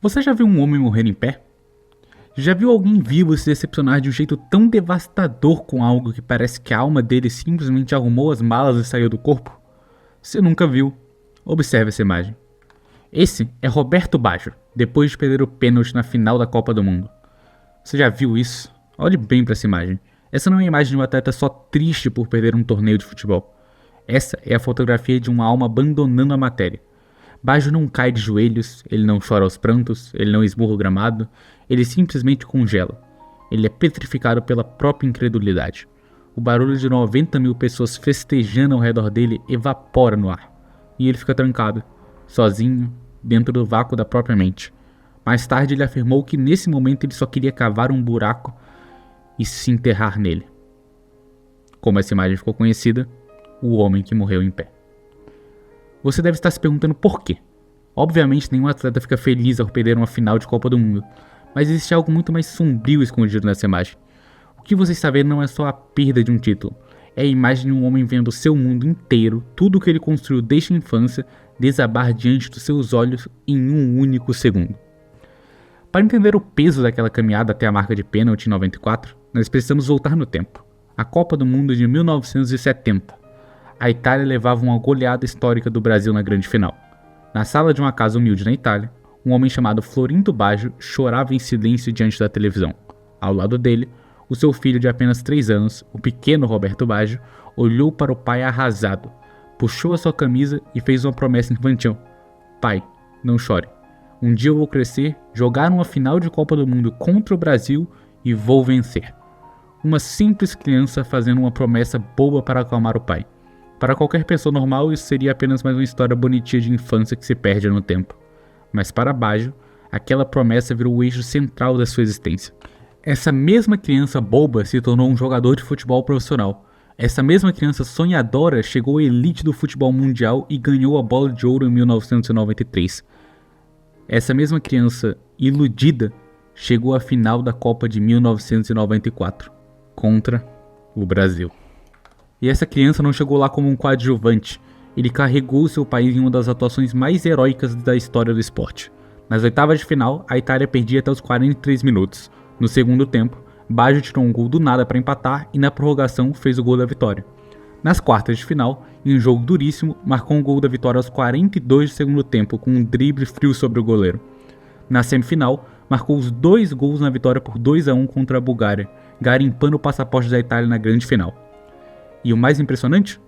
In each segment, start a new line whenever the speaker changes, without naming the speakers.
Você já viu um homem morrer em pé? Já viu alguém vivo se decepcionar de um jeito tão devastador com algo que parece que a alma dele simplesmente arrumou as malas e saiu do corpo? Se nunca viu, observe essa imagem. Esse é Roberto Baggio, depois de perder o pênalti na final da Copa do Mundo. Você já viu isso? Olhe bem para essa imagem. Essa não é a imagem de um atleta só triste por perder um torneio de futebol. Essa é a fotografia de uma alma abandonando a matéria. Baggio não cai de joelhos, ele não chora aos prantos, ele não esmurra o gramado, ele simplesmente congela. Ele é petrificado pela própria incredulidade. O barulho de 90 mil pessoas festejando ao redor dele evapora no ar. E ele fica trancado, sozinho, dentro do vácuo da própria mente. Mais tarde ele afirmou que nesse momento ele só queria cavar um buraco e se enterrar nele. Como essa imagem ficou conhecida, o homem que morreu em pé. Você deve estar se perguntando por quê. Obviamente nenhum atleta fica feliz ao perder uma final de Copa do Mundo, mas existe algo muito mais sombrio escondido nessa imagem. O que você está vendo não é só a perda de um título, é a imagem de um homem vendo o seu mundo inteiro, tudo o que ele construiu desde a infância, desabar diante dos seus olhos em um único segundo. Para entender o peso daquela caminhada até a marca de pênalti em 94, nós precisamos voltar no tempo. A Copa do Mundo de 1970. A Itália levava uma goleada histórica do Brasil na grande final. Na sala de uma casa humilde na Itália, um homem chamado Florindo Baggio chorava em silêncio diante da televisão. Ao lado dele, o seu filho de apenas 3 anos, o pequeno Roberto Baggio, olhou para o pai arrasado, puxou a sua camisa e fez uma promessa infantil. Pai, não chore. Um dia eu vou crescer, jogar uma final de Copa do Mundo contra o Brasil e vou vencer. Uma simples criança fazendo uma promessa boba para acalmar o pai. Para qualquer pessoa normal, isso seria apenas mais uma história bonitinha de infância que se perde no tempo. Mas para Baggio, aquela promessa virou o eixo central da sua existência. Essa mesma criança boba se tornou um jogador de futebol profissional. Essa mesma criança sonhadora chegou à elite do futebol mundial e ganhou a bola de ouro em 1993. Essa mesma criança iludida chegou à final da Copa de 1994, contra o Brasil. E essa criança não chegou lá como um coadjuvante, ele carregou seu país em uma das atuações mais heróicas da história do esporte. Nas oitavas de final, a Itália perdia até os 43 minutos. No segundo tempo, Baggio tirou um gol do nada para empatar e na prorrogação fez o gol da vitória. Nas quartas de final, em um jogo duríssimo, marcou um gol da vitória aos 42 do segundo tempo com um drible frio sobre o goleiro. Na semifinal, marcou os 2 gols na vitória por 2-1 contra a Bulgária, garimpando o passaporte da Itália na grande final. E o mais impressionante?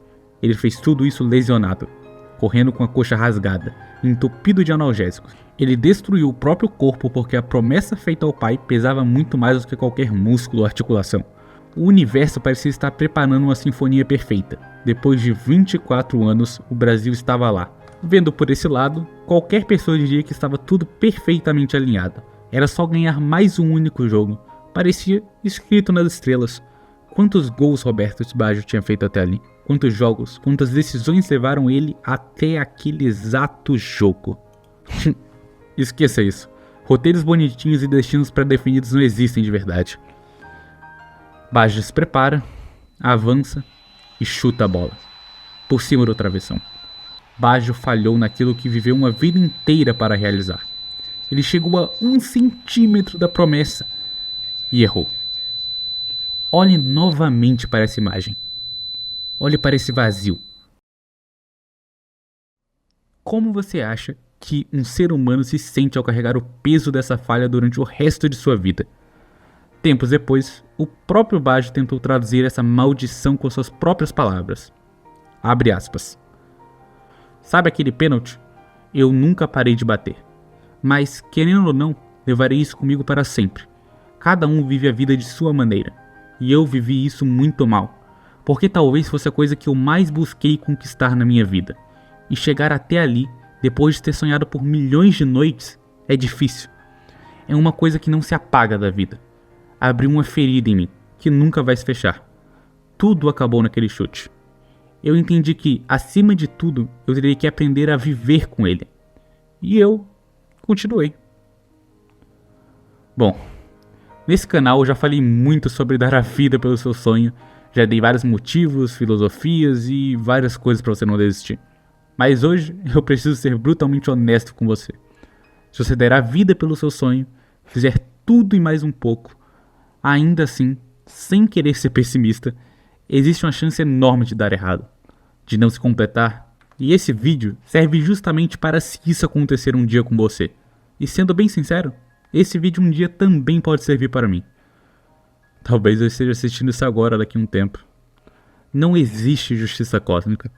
Ele fez tudo isso lesionado, correndo com a coxa rasgada, entupido de analgésicos. Ele destruiu o próprio corpo porque a promessa feita ao pai pesava muito mais do que qualquer músculo ou articulação. O universo parecia estar preparando uma sinfonia perfeita. Depois de 24 anos, o Brasil estava lá. Vendo por esse lado, qualquer pessoa diria que estava tudo perfeitamente alinhado. Era só ganhar mais um único jogo. Parecia escrito nas estrelas. Quantos gols Roberto Baggio tinha feito até ali? Quantos jogos, quantas decisões levaram ele até aquele exato jogo? Esqueça isso. Roteiros bonitinhos e destinos pré-definidos não existem de verdade. Baggio se prepara, avança e chuta a bola. Por cima do travessão. Baggio falhou naquilo que viveu uma vida inteira para realizar. Ele chegou a 1 centímetro da promessa e errou. Olhe novamente para essa imagem. Olhe para esse vazio. Como você acha que um ser humano se sente ao carregar o peso dessa falha durante o resto de sua vida? Tempos depois, o próprio Baggio tentou traduzir essa maldição com suas próprias palavras. Abre aspas. Sabe aquele pênalti? Eu nunca parei de bater. Mas, querendo ou não, levarei isso comigo para sempre. Cada um vive a vida de sua maneira. E eu vivi isso muito mal. Porque talvez fosse a coisa que eu mais busquei conquistar na minha vida. E chegar até ali, depois de ter sonhado por milhões de noites, é difícil. É uma coisa que não se apaga da vida. Abriu uma ferida em mim, que nunca vai se fechar. Tudo acabou naquele chute. Eu entendi que, acima de tudo, eu teria que aprender a viver com ele. E eu continuei. Bom, nesse canal eu já falei muito sobre dar a vida pelo seu sonho. Já dei vários motivos, filosofias e várias coisas para você não desistir. Mas hoje eu preciso ser brutalmente honesto com você. Se você der a vida pelo seu sonho, fizer tudo e mais um pouco, ainda assim, sem querer ser pessimista, existe uma chance enorme de dar errado, de não se completar. E esse vídeo serve justamente para se isso acontecer um dia com você. E sendo bem sincero, esse vídeo um dia também pode servir para mim. Talvez eu esteja assistindo isso agora daqui a um tempo. Não existe justiça cósmica.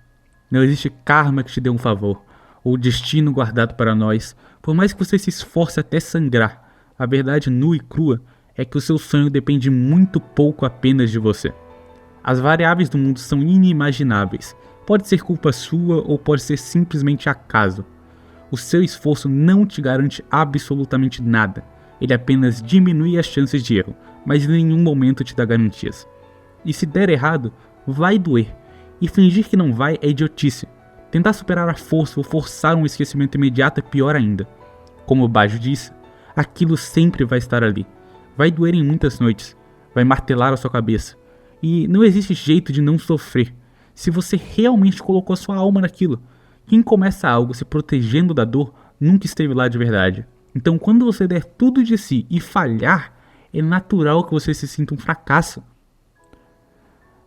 Não existe karma que te dê um favor, ou destino guardado para nós. Por mais que você se esforce até sangrar, a verdade nua e crua é que o seu sonho depende muito pouco apenas de você. As variáveis do mundo são inimagináveis. Pode ser culpa sua ou pode ser simplesmente acaso. O seu esforço não te garante absolutamente nada. Ele apenas diminui as chances de erro, mas em nenhum momento te dá garantias. E se der errado, vai doer. E fingir que não vai é idiotice. Tentar superar a força ou forçar um esquecimento imediato é pior ainda. Como o Bajo disse, aquilo sempre vai estar ali. Vai doer em muitas noites. Vai martelar a sua cabeça. E não existe jeito de não sofrer, se você realmente colocou sua alma naquilo. Quem começa algo se protegendo da dor nunca esteve lá de verdade. Então quando você der tudo de si e falhar, é natural que você se sinta um fracasso.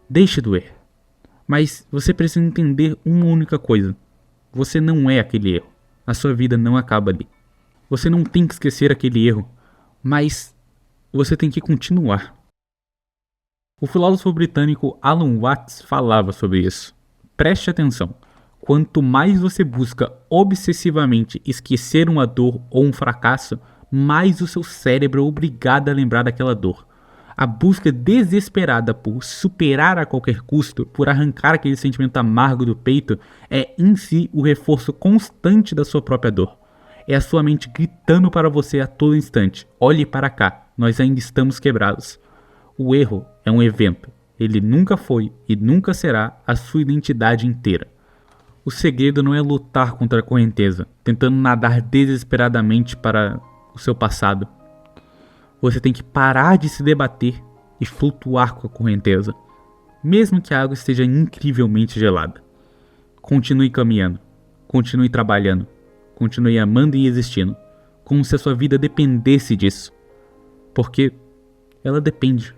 Deixe doer. Mas você precisa entender uma única coisa. Você não é aquele erro. A sua vida não acaba ali. Você não tem que esquecer aquele erro, mas você tem que continuar. O filósofo britânico Alan Watts falava sobre isso. Preste atenção. Quanto mais você busca obsessivamente esquecer uma dor ou um fracasso, mais o seu cérebro é obrigado a lembrar daquela dor. A busca desesperada por superar a qualquer custo, por arrancar aquele sentimento amargo do peito, é em si o reforço constante da sua própria dor. É a sua mente gritando para você a todo instante: olhe para cá, nós ainda estamos quebrados. O erro é um evento. Ele nunca foi e nunca será a sua identidade inteira. O segredo não é lutar contra a correnteza, tentando nadar desesperadamente para o seu passado. Você tem que parar de se debater e flutuar com a correnteza, mesmo que a água esteja incrivelmente gelada. Continue caminhando, continue trabalhando, continue amando e existindo, como se a sua vida dependesse disso, porque ela depende.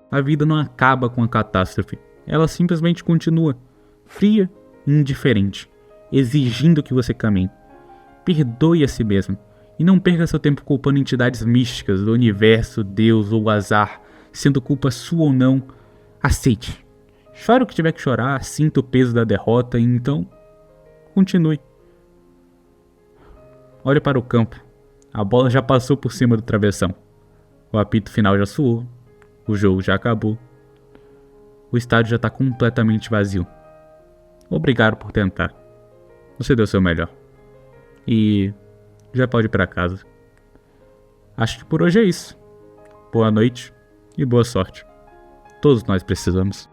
A vida não acaba com a catástrofe, ela simplesmente continua, fria e indiferente, exigindo que você caminhe. Perdoe a si mesmo. E não perca seu tempo culpando entidades místicas, do universo, Deus ou o azar, sendo culpa sua ou não. Aceite. Chore o que tiver que chorar, sinta o peso da derrota e então continue. Olhe para o campo. A bola já passou por cima do travessão. O apito final já soou. O jogo já acabou. O estádio já está completamente vazio. Obrigado por tentar. Você deu o seu melhor. E já pode ir para casa. Acho que por hoje é isso. Boa noite e boa sorte. Todos nós precisamos.